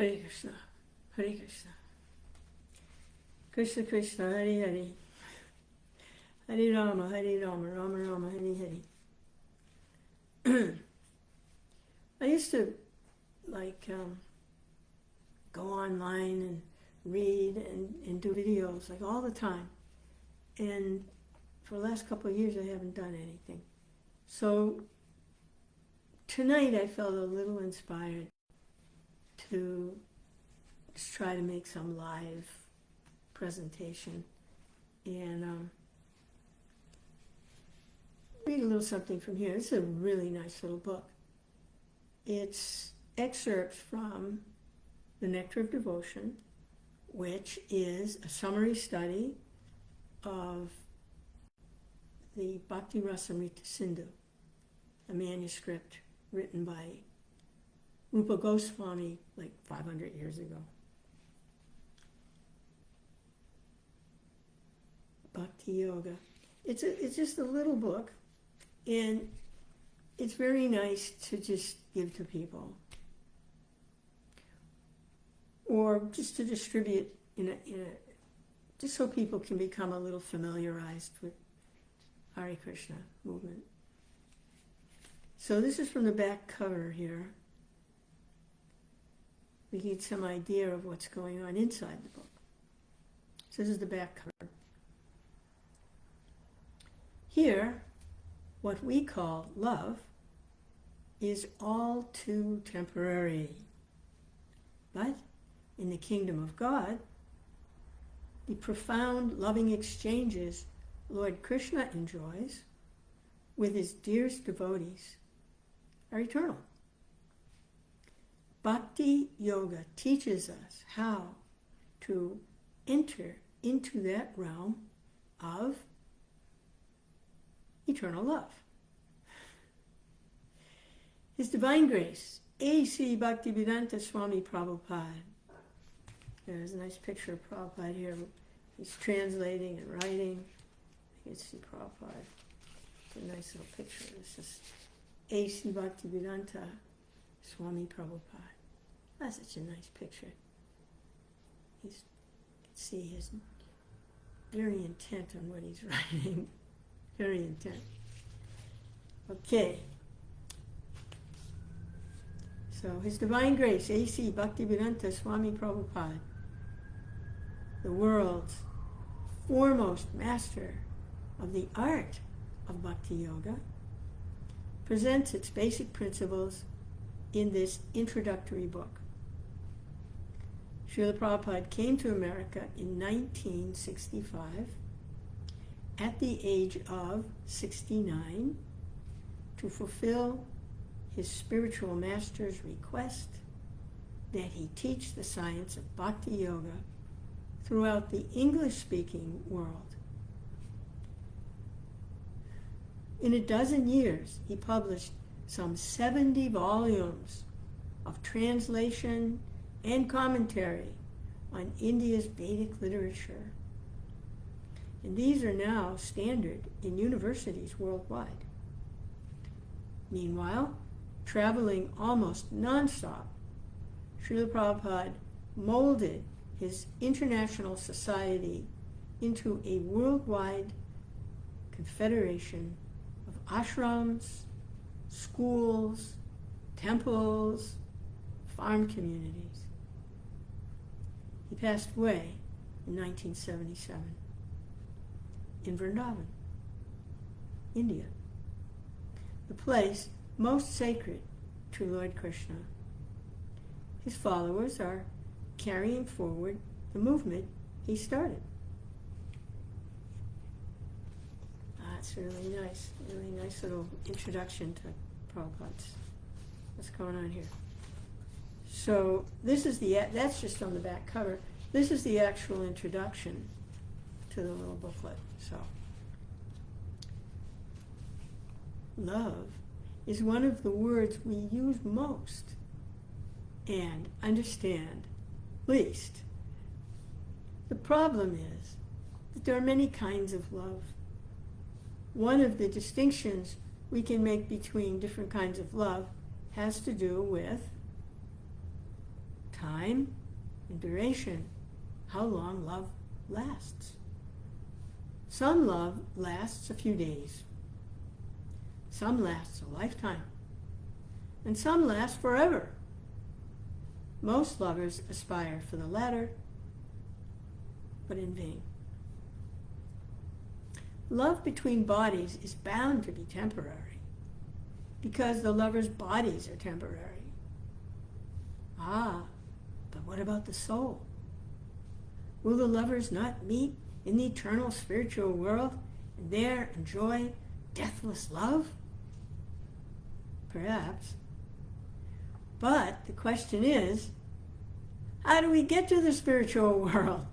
Hare Krishna, Hare Krishna, Krishna Krishna, Hare Hare, Hare Rama, Rama Rama, Hare Hare. I used to go online and read and do videos all the time. And for the last couple of years I haven't done anything. So tonight I felt a little inspired to just try to make some live presentation and read a little something from here. It's a really nice little book. It's excerpts from The Nectar of Devotion, which is a summary study of the Bhakti Rasamrita Sindhu, a manuscript written by Rupa Goswami 500 years ago. Bhakti Yoga. It's just a little book, and it's very nice to just give to people, or just to distribute just so people can become a little familiarized with Hare Krishna movement. So this is from the back cover here. We get some idea of what's going on inside the book. So this is the back cover. Here, what we call love is all too temporary. But in the kingdom of God, the profound loving exchanges Lord Krishna enjoys with his dearest devotees are eternal. Bhakti Yoga teaches us how to enter into that realm of eternal love. His Divine Grace, A.C. Bhaktivedanta Swami Prabhupada. There's a nice picture of Prabhupada here. He's translating and writing. You can see Prabhupada. It's a nice little picture. This is A.C. Bhaktivedanta Swami Prabhupada. That's such a nice picture. You can see he's very intent on what he's writing. Very intent. Okay. So His Divine Grace, A.C. Bhaktivedanta Swami Prabhupada, the world's foremost master of the art of Bhakti Yoga, presents its basic principles in this introductory book. Srila Prabhupada came to America in 1965 at the age of 69 to fulfill his spiritual master's request that he teach the science of Bhakti Yoga throughout the English-speaking world. In a dozen years, he published some 70 volumes of translation and commentary on India's Vedic literature. And these are now standard in universities worldwide. Meanwhile, traveling almost non-stop, Srila Prabhupada molded his international society into a worldwide confederation of ashrams, schools, temples, farm communities. He passed away in 1977 in Vrindavan, India, the place most sacred to Lord Krishna. His followers are carrying forward the movement he started. It's really nice little introduction to Prabhupada's. What's going on here? So this is that's just on the back cover. This is the actual introduction to the little booklet. So, love is one of the words we use most and understand least. The problem is that there are many kinds of love. One of the distinctions we can make between different kinds of love has to do with time and duration, how long love lasts. Some love lasts a few days. Some lasts a lifetime. And some last forever. Most lovers aspire for the latter, but in vain. Love between bodies is bound to be temporary, because the lovers' bodies are temporary. But what about the soul? Will the lovers not meet in the eternal spiritual world and there enjoy deathless love? Perhaps. But the question is, how do we get to the spiritual world?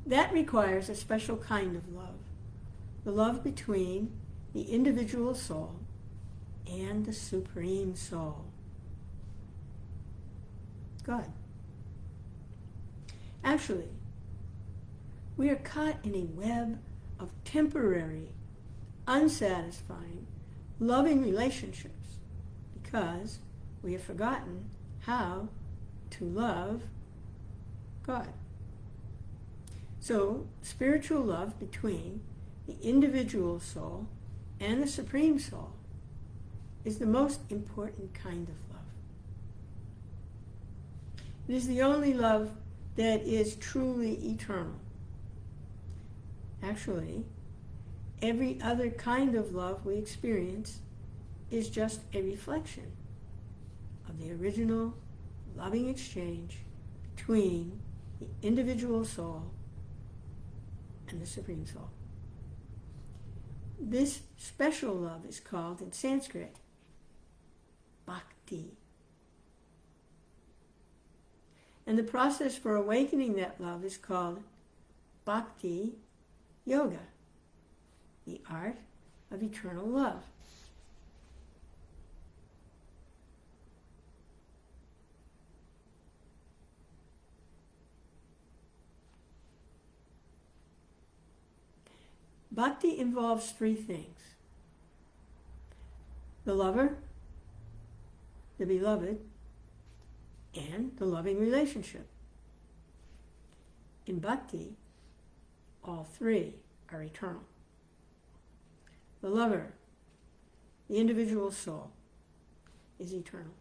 That requires a special kind of love, the love between the individual soul and the Supreme Soul, God. Actually, we are caught in a web of temporary, unsatisfying, loving relationships because we have forgotten how to love God. So, spiritual love between the individual soul and the Supreme Soul is the most important kind of love. It is the only love that is truly eternal. Actually, every other kind of love we experience is just a reflection of the original loving exchange between the individual soul and the Supreme Soul. This special love is called in Sanskrit Bhakti. And the process for awakening that love is called Bhakti Yoga, the art of eternal love. Bhakti involves three things: the lover, the beloved, and the loving relationship. In Bhakti, all three are eternal. The lover, the individual soul, is eternal.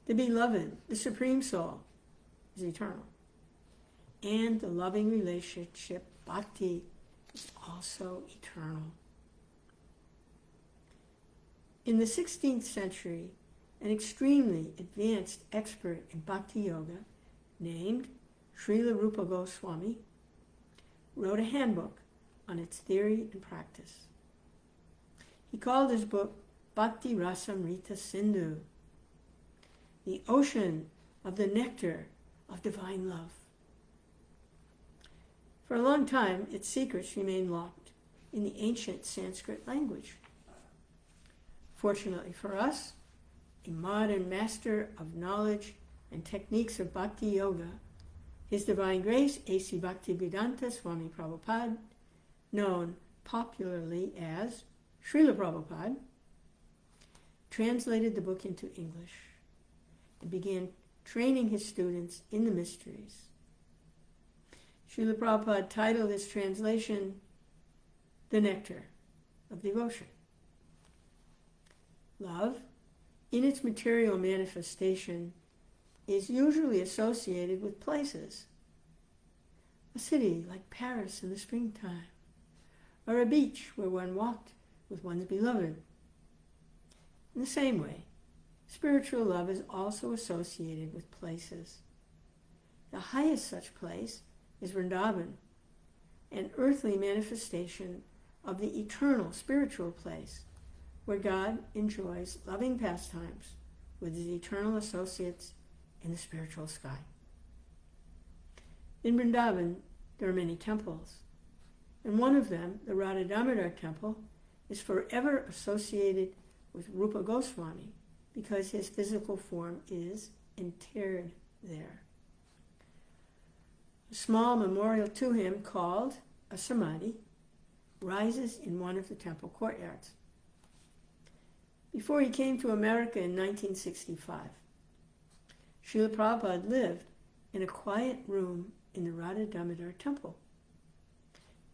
The beloved, the Supreme Soul, is eternal. And the loving relationship, Bhakti, is also eternal. In the 16th century, an extremely advanced expert in Bhakti Yoga named Srila Rupa Goswami wrote a handbook on its theory and practice. He called his book Bhakti Rasamrita Sindhu, the ocean of the nectar of divine love. For a long time, its secrets remained locked in the ancient Sanskrit language. Fortunately for us, a modern master of knowledge and techniques of Bhakti Yoga, His Divine Grace, A.C. Bhaktivedanta Swami Prabhupada, known popularly as Srila Prabhupada, translated the book into English and began training his students in the mysteries. Srila Prabhupada titled his translation, The Nectar of Devotion. Love, in its material manifestation, is usually associated with places. A city like Paris in the springtime, or a beach where one walked with one's beloved. In the same way, spiritual love is also associated with places. The highest such place is Vrindavan, an earthly manifestation of the eternal spiritual place, where God enjoys loving pastimes with his eternal associates in the spiritual sky. In Vrindavan, there are many temples, and one of them, the Radha Damodar temple, is forever associated with Rupa Goswami because his physical form is interred there. A small memorial to him, called a samadhi, rises in one of the temple courtyards. before he came to America in 1965. Srila Prabhupada lived in a quiet room in the Radha Damodar temple.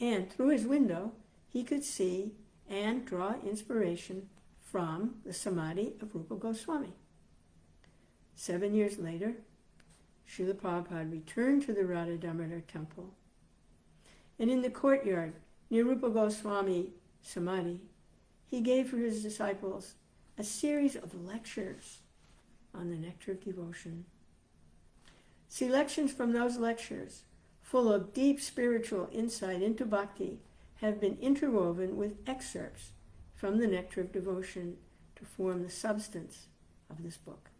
And through his window, he could see and draw inspiration from the samadhi of Rupa Goswami. 7 years later, Srila Prabhupada returned to the Radha Damodar temple, and in the courtyard near Rupa Goswami Samadhi, he gave for his disciples a series of lectures on the nectar of devotion. Selections from those lectures, full of deep spiritual insight into bhakti, have been interwoven with excerpts from the nectar of devotion to form the substance of this book.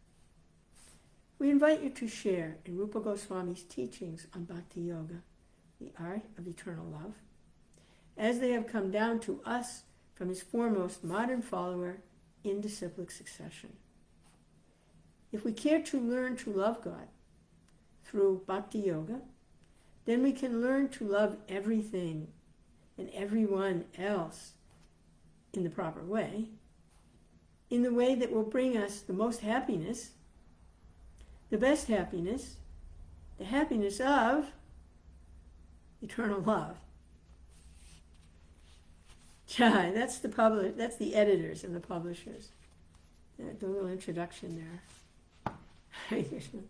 We invite you to share in Rupa Goswami's teachings on Bhakti Yoga, the art of eternal love, as they have come down to us from his foremost modern follower in disciplic succession. If we care to learn to love God through Bhakti Yoga, then we can learn to love everything and everyone else in the proper way, in the way that will bring us the most happiness, the best happiness, the happiness of eternal love. Jai, that's the editors and the publishers. The little introduction there. Hare Krishna.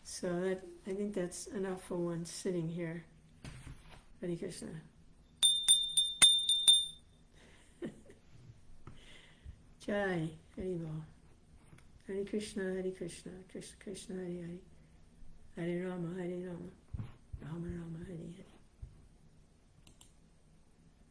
So I think that's enough for one sitting here. Hare Krishna. Jai, Haribol. Hare Krishna, Krishna Krishna, Hare Hare. Hare Rama, Hare